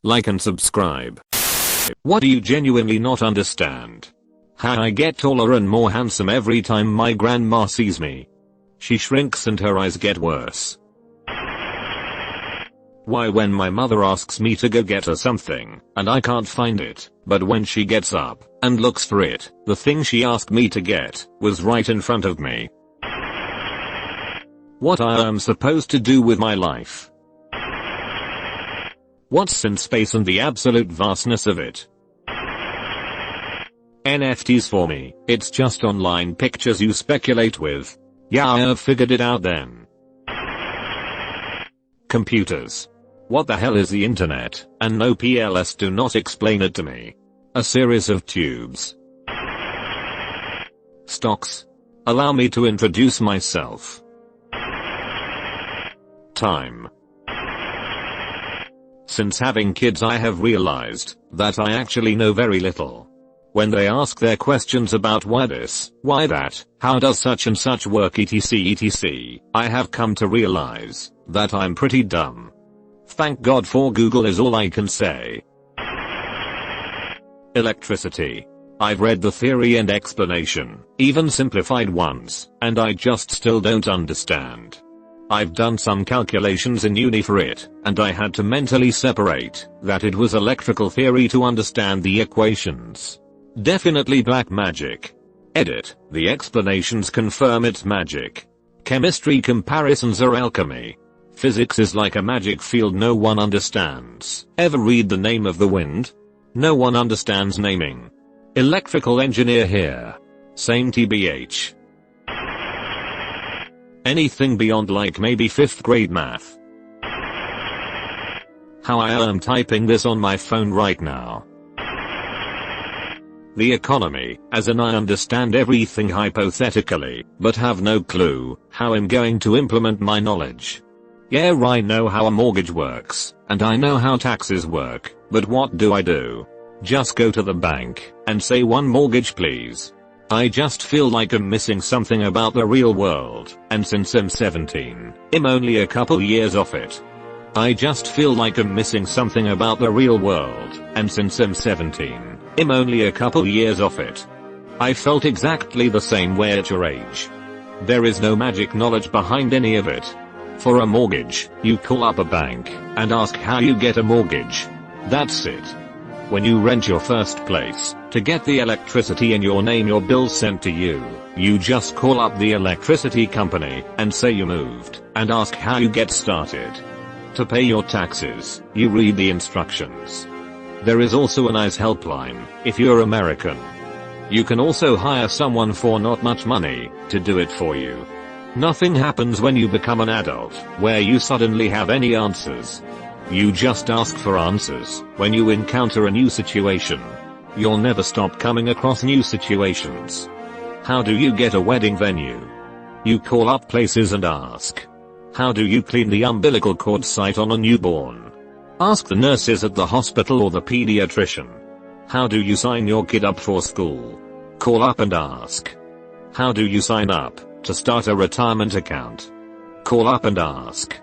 like and subscribe. What do you genuinely not understand? How I get taller and more handsome every time my grandma sees me. She shrinks and her eyes get worse. Why when my mother asks me to go get her something, and I can't find it, but when she gets up and looks for it, the thing she asked me to get was right in front of me. What I am supposed to do with my life? What's in space and the absolute vastness of it? NFTs for me, it's just online pictures you speculate with. Yeah, I've figured it out then. Computers. What the hell is the internet? And no PLS, do not explain it to me. A series of tubes. Stocks. Allow me to introduce myself. Time. Since having kids I have realized that I actually know very little. When they ask their questions about why this, why that, how does such and such work etc, I have come to realize that I'm pretty dumb. Thank God for Google is all I can say. Electricity. I've read the theory and explanation, even simplified ones, and I just still don't understand. I've done some calculations in uni for it, and I had to mentally separate that it was electrical theory to understand the equations. Definitely black magic. Edit, the explanations confirm it's magic. Chemistry comparisons are alchemy. Physics is like a magic field no one understands. Ever read The Name of the Wind? No one understands naming. Electrical engineer here. Same TBH. Anything beyond like maybe 5th grade math. How I am typing this on my phone right now. The economy, as in I understand everything hypothetically, but have no clue how I'm going to implement my knowledge. Yeah, I know how a mortgage works, and I know how taxes work, but what do I do? Just go to the bank and say one mortgage please. I just feel like I'm missing something about the real world, and since I'm 17, I'm only a couple years off it. I just feel like I'm missing something about the real world, and since I'm 17, I'm only a couple years off it. I felt exactly the same way at your age. There is no magic knowledge behind any of it. For a mortgage, you call up a bank and ask how you get a mortgage. That's it. When you rent your first place, to get the electricity in your name your bills sent to you, you just call up the electricity company and say you moved, and ask how you get started. To pay your taxes, you read the instructions. There is also a nice helpline, if you're American. You can also hire someone for not much money, to do it for you. Nothing happens when you become an adult, where you suddenly have any answers. You just ask for answers when you encounter a new situation. You'll never stop coming across new situations. How do you get a wedding venue? You call up places and ask. How do you clean the umbilical cord site on a newborn? Ask the nurses at the hospital or the pediatrician. How do you sign your kid up for school? Call up and ask. How do you sign up to start a retirement account? Call up and ask.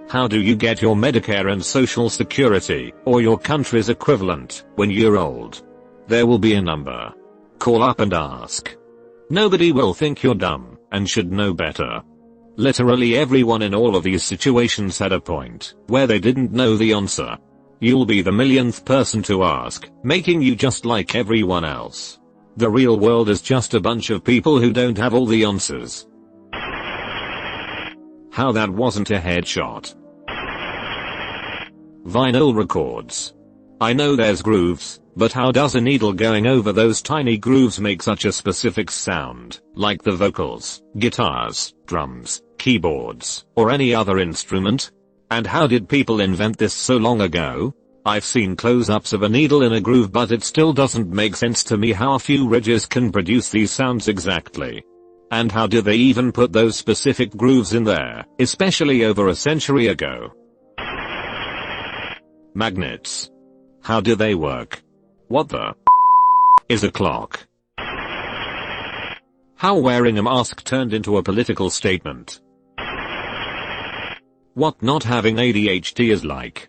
How do you get your Medicare and Social Security, or your country's equivalent, when you're old? There will be a number. Call up and ask. Nobody will think you're dumb, and should know better. Literally everyone in all of these situations had a point where they didn't know the answer. You'll be the millionth person to ask, making you just like everyone else. The real world is just a bunch of people who don't have all the answers. How that wasn't a headshot. Vinyl records. I know there's grooves, but how does a needle going over those tiny grooves make such a specific sound, like the vocals, guitars, drums, keyboards, or any other instrument? And how did people invent this so long ago? I've seen close-ups of a needle in a groove, but it still doesn't make sense to me how a few ridges can produce these sounds exactly. And how do they even put those specific grooves in there, especially over a century ago? Magnets. How do they work? What the is a clock? How wearing a mask turned into a political statement? What not having ADHD is like?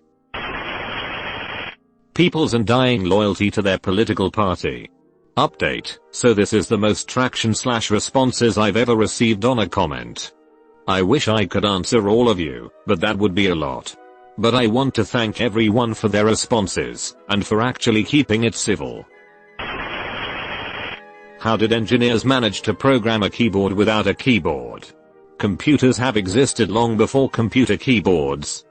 people's undying loyalty to their political party. Update, so this is the most traction/responses I've ever received on a comment. I wish I could answer all of you, but that would be a lot. But I want to thank everyone for their responses, and for actually keeping it civil. How did engineers manage to program a keyboard without a keyboard? Computers have existed long before computer keyboards.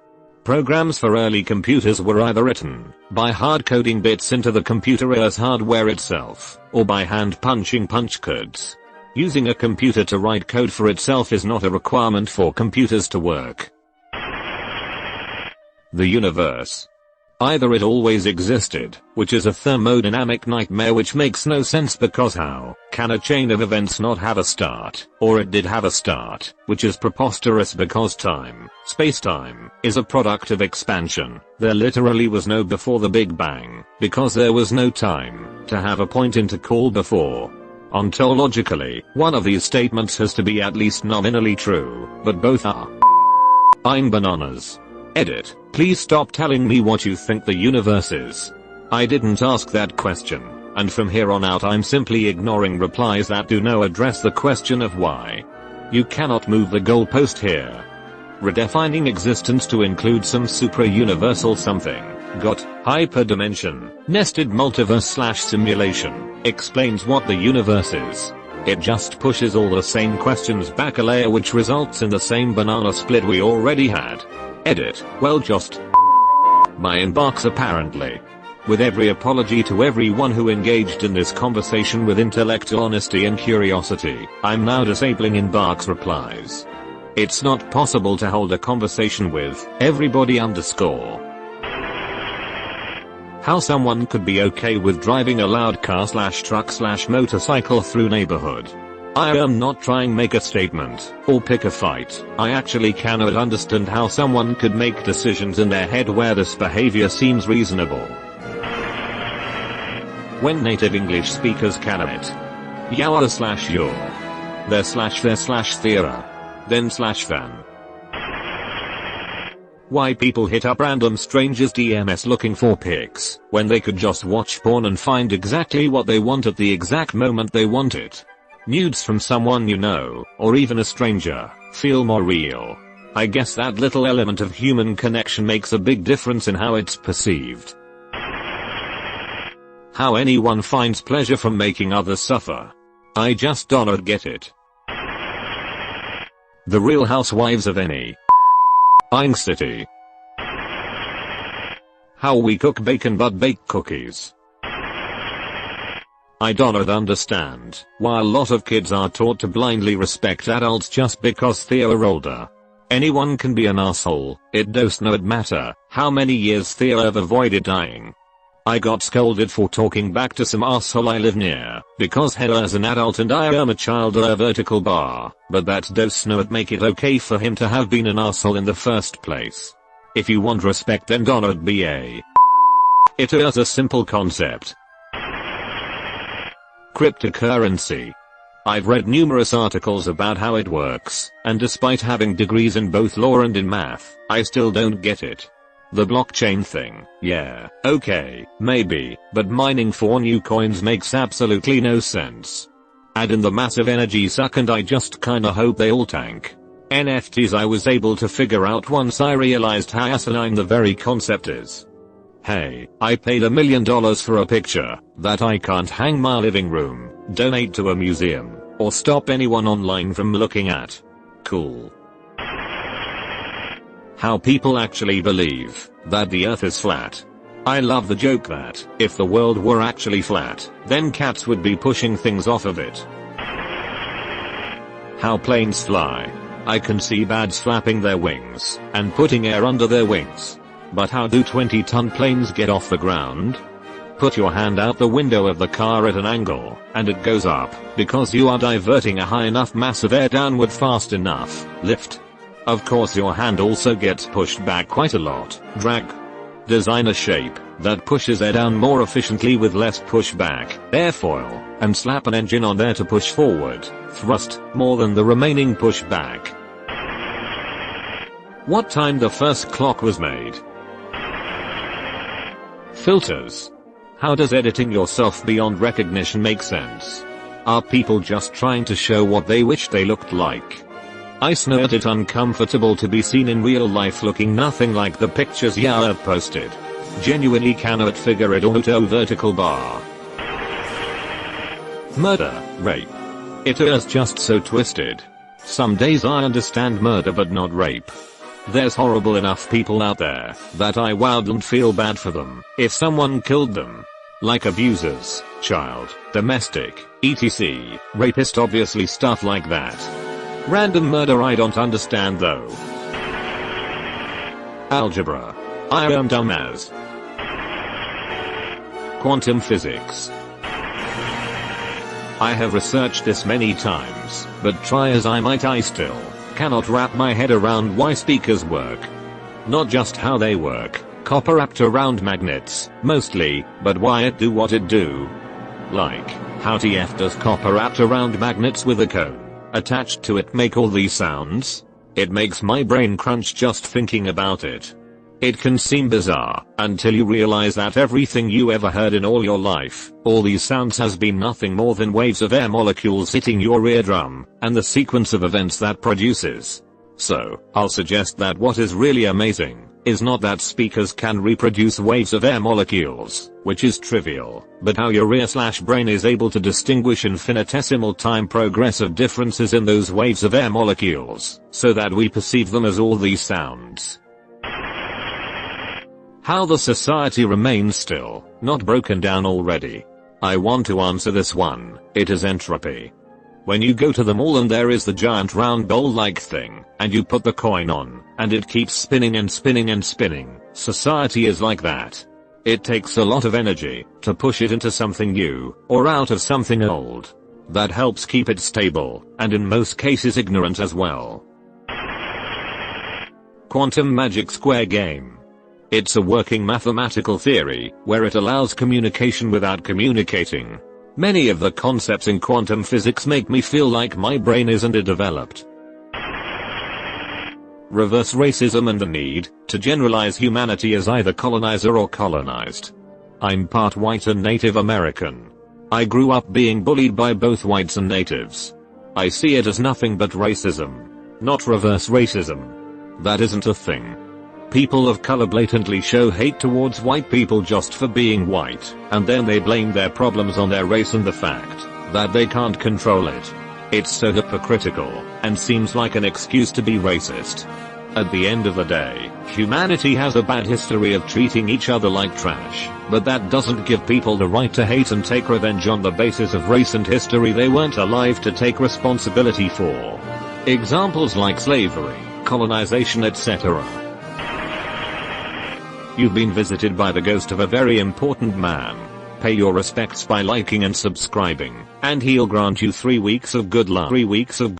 Programs for early computers were either written by hard-coding bits into the computer's hardware itself, or by hand-punching punch codes. Using a computer to write code for itself is not a requirement for computers to work. The universe. Either it always existed, which is a thermodynamic nightmare which makes no sense because how can a chain of events not have a start, or it did have a start, which is preposterous because time, space-time, is a product of expansion. There literally was no before the Big Bang, because there was no time to have a point in to call before. Ontologically, one of these statements has to be at least nominally true, but both are. I'm bananas. Edit, please stop telling me what you think the universe is. I didn't ask that question, and from here on out I'm simply ignoring replies that do not address the question of why. You cannot move the goalpost here. Redefining existence to include some supra-universal something, got, hyperdimension, nested multiverse/simulation, explains what the universe is. It just pushes all the same questions back a layer which results in the same banana split we already had. Edit, well just my inbox apparently. With every apology to everyone who engaged in this conversation with intellectual honesty and curiosity, I'm now disabling inbox replies. It's not possible to hold a conversation with everybody underscore. How someone could be okay with driving a loud car/truck/motorcycle through neighborhood. I am not trying make a statement, or pick a fight. I actually cannot understand how someone could make decisions in their head where this behavior seems reasonable. When native English speakers can it. Yawa/your. Their/their/theora. Then/than. Why people hit up random strangers DMs looking for pics, when they could just watch porn and find exactly what they want at the exact moment they want it. Nudes from someone you know, or even a stranger, feel more real. I guess that little element of human connection makes a big difference in how it's perceived. How anyone finds pleasure from making others suffer. I just don't get it. The Real Housewives of any city. How we cook bacon but bake cookies. I don't understand why a lot of kids are taught to blindly respect adults just because they are older. Anyone can be an asshole, it does not matter how many years they have avoided dying. I got scolded for talking back to some asshole I live near, because he is an adult and I am a child a vertical bar, but that does not make it okay for him to have been an asshole in the first place. If you want respect then don't be a. It is a simple concept. Cryptocurrency. I've read numerous articles about how it works, and despite having degrees in both law and in math, I still don't get it. The blockchain thing, yeah, okay, maybe, but mining for new coins makes absolutely no sense. Add in the massive energy suck and I just kinda hope they all tank. NFTs I was able to figure out once I realized how asinine the very concept is. Hey, I paid $1 million for a picture that I can't hang my living room, donate to a museum, or stop anyone online from looking at. Cool. How people actually believe that the earth is flat. I love the joke that if the world were actually flat, then cats would be pushing things off of it. How planes fly. I can see birds flapping their wings and putting air under their wings. But how do 20-ton planes get off the ground? Put your hand out the window of the car at an angle, and it goes up, because you are diverting a high enough mass of air downward fast enough, lift. Of course your hand also gets pushed back quite a lot, drag. Design a shape that pushes air down more efficiently with less pushback, airfoil, and slap an engine on there to push forward, thrust, more than the remaining pushback. What time the first clock was made? Filters. How does editing yourself beyond recognition make sense? Are people just trying to show what they wish they looked like? I snort it uncomfortable to be seen in real life looking nothing like the pictures I've posted. Genuinely cannot figure it auto vertical bar. Murder, rape. It is just so twisted. Some days I understand murder but not rape. There's horrible enough people out there that I wouldn't feel bad for them if someone killed them. Like abusers, child, domestic, etc. Rapist, obviously stuff like that. Random murder I don't understand though. Algebra. I am dumb as. Quantum physics. I have researched this many times, but try as I might I still cannot wrap my head around why speakers work. Not just how they work, copper wrapped around magnets, mostly, but why it do what it do. Like, how TF does copper wrapped around magnets with a cone attached to it make all these sounds? It makes my brain crunch just thinking about it. It can seem bizarre, until you realize that everything you ever heard in all your life, all these sounds has been nothing more than waves of air molecules hitting your eardrum, and the sequence of events that produces. So, I'll suggest that what is really amazing, is not that speakers can reproduce waves of air molecules, which is trivial, but how your ear/brain is able to distinguish infinitesimal time progressive differences in those waves of air molecules, so that we perceive them as all these sounds. How the society remains still, not broken down already. I want to answer this one. It is entropy. When you go to the mall and there is the giant round bowl-like thing, and you put the coin on, and it keeps spinning and spinning and spinning, society is like that. It takes a lot of energy to push it into something new, or out of something old. That helps keep it stable, and in most cases ignorant as well. Quantum magic square game. It's a working mathematical theory, where it allows communication without communicating. Many of the concepts in quantum physics make me feel like my brain is underdeveloped. Reverse racism and the need to generalize humanity as either colonizer or colonized. I'm part white and Native American. I grew up being bullied by both whites and natives. I see it as nothing but racism, not reverse racism. That isn't a thing. People of color blatantly show hate towards white people just for being white, and then they blame their problems on their race and the fact that they can't control it. It's so hypocritical, and seems like an excuse to be racist. At the end of the day, humanity has a bad history of treating each other like trash, but that doesn't give people the right to hate and take revenge on the basis of race and history they weren't alive to take responsibility for. Examples like slavery, colonization, etc. You've been visited by the ghost of a very important man. Pay your respects by liking and subscribing, and he'll grant you 3 weeks of good luck. 3 weeks of